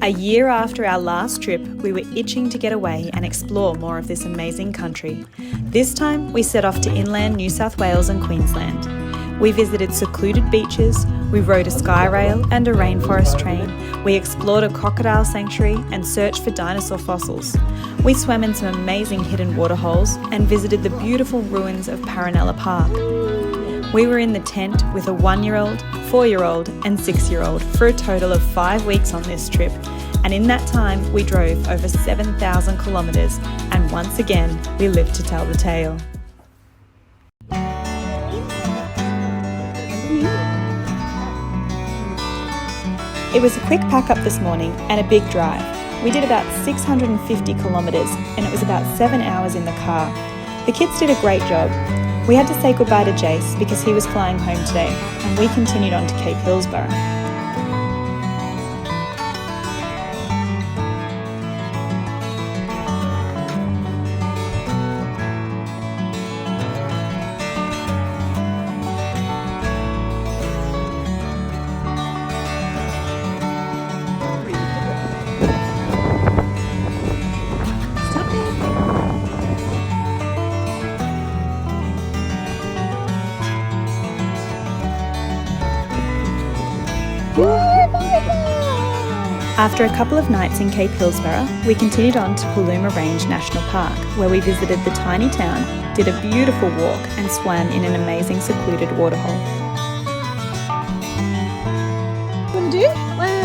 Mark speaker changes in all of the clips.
Speaker 1: A year after our last trip, we were itching to get away and explore more of this amazing country. This time, we set off to inland New South Wales and Queensland. We visited secluded beaches, we rode a skyrail and a rainforest train, we explored a crocodile sanctuary and searched for dinosaur fossils. We swam in some amazing hidden waterholes and visited the beautiful ruins of Paronella Park. We were in the tent with a 1-year-old, 4-year-old and 6-year-old for a total of 5 weeks on this trip, and in that time we drove over 7,000 kilometres and once again we lived to tell the tale. It was a quick pack up this morning and a big drive. We did about 650 kilometres and it was about 7 hours in the car. The kids did a great job. We had to say goodbye to Jace because he was flying home today and we continued on to Cape Hilsborough. After a couple of nights in Cape Hilsborough, we continued on to Paluma Range National Park, where we visited the tiny town, did a beautiful walk and swam in an amazing secluded waterhole. What do you want to do?
Speaker 2: Big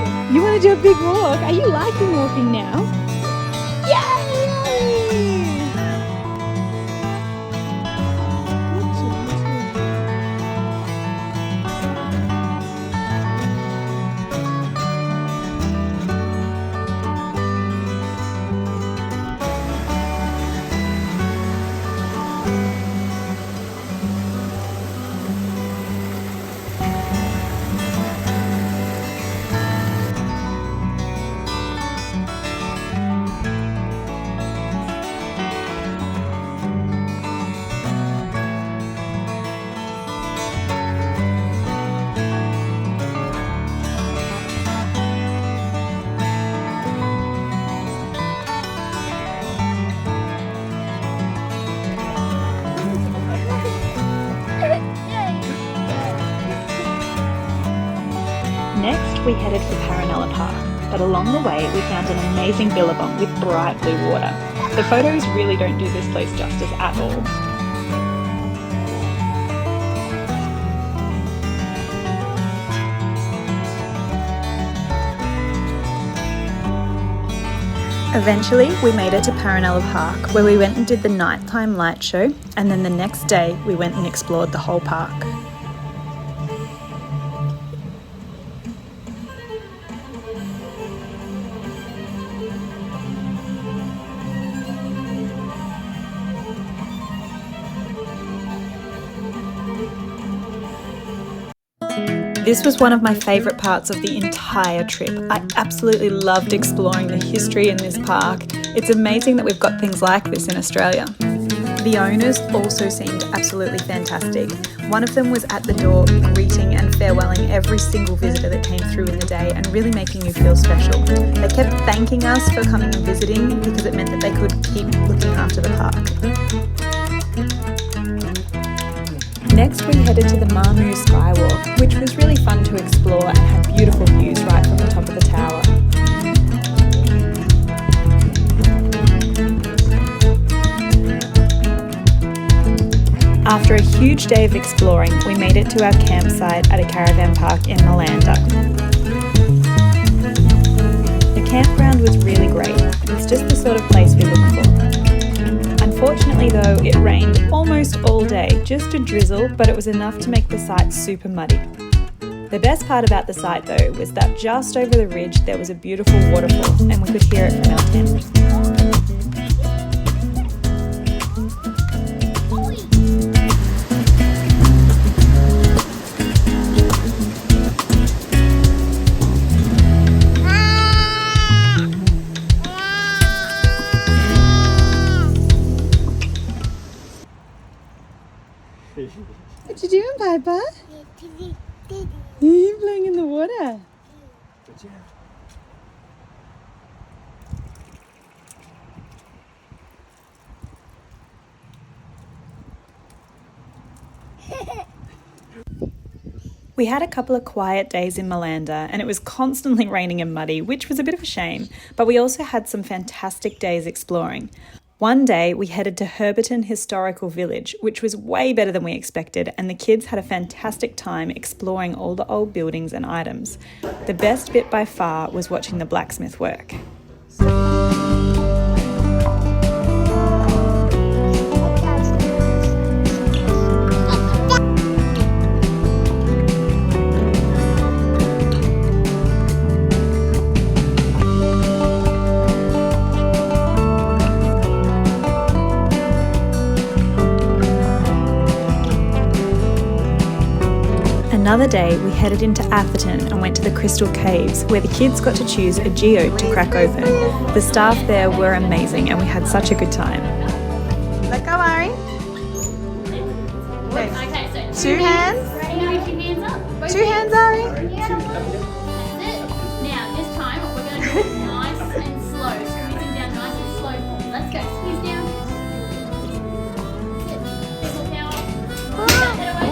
Speaker 2: walk.
Speaker 1: You want to do a big walk? Are you liking walking now? Yay! Next, we headed for Paronella Park, but along the way we found an amazing billabong with bright blue water. The photos really don't do this place justice at all. Eventually, we made it to Paronella Park, where we went and did the nighttime light show, and then the next day we went and explored the whole park. This was one of my favourite parts of the entire trip. I absolutely loved exploring the history in this park. It's amazing that we've got things like this in Australia. The owners also seemed absolutely fantastic. One of them was at the door greeting and farewelling every single visitor that came through in the day and really making you feel special. They kept thanking us for coming and visiting because it meant that they could keep looking after the park. Next we headed to the Mamu Skywalk, which was really fun to explore and had beautiful views right from the top of the tower. After a huge day of exploring, we made it to our campsite at a caravan park in Malanda. The campground was really great. It's just the sort of place we look for. Unfortunately though, it rained almost all day, just a drizzle, but it was enough to make the site super muddy. The best part about the site though was that just over the ridge there was a beautiful waterfall and we could hear it from our tent. What you doing, Piper? Are you playing in the water? We had a couple of quiet days in Malanda and it was constantly raining and muddy, which was a bit of a shame, but we also had some fantastic days exploring. One day we headed to Herberton Historical Village, which was way better than we expected, and the kids had a fantastic time exploring all the old buildings and items. The best bit by far was watching the blacksmith work. Another day, we headed into Atherton and went to the Crystal Caves, where the kids got to choose a geode to crack open. The staff there were amazing and we had such a good time. Let go, Ari. Okay, so two hands. Two hands, Ari.
Speaker 2: That's it. Now, this time, we're going to do it nice and slow. Squeezing down nice and slow for me. Let's go. Squeeze down. That's it. Physical power. That head away.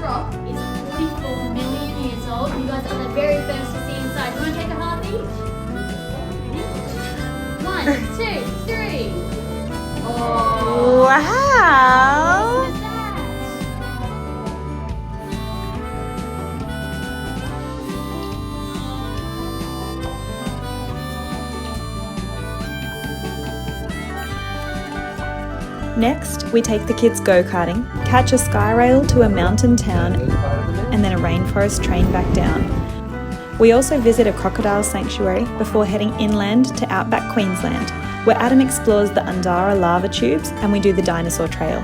Speaker 2: Rock is 44 million years old. You guys are the very first to see inside. You want to take a half each? 1, 2, 3. Oh,
Speaker 1: wow!
Speaker 2: Look at
Speaker 1: Next, we take the kids go-karting, catch a skyrail to a mountain town, and then a rainforest train back down. We also visit a crocodile sanctuary before heading inland to outback Queensland, where Adam explores the Undara lava tubes and we do the dinosaur trail.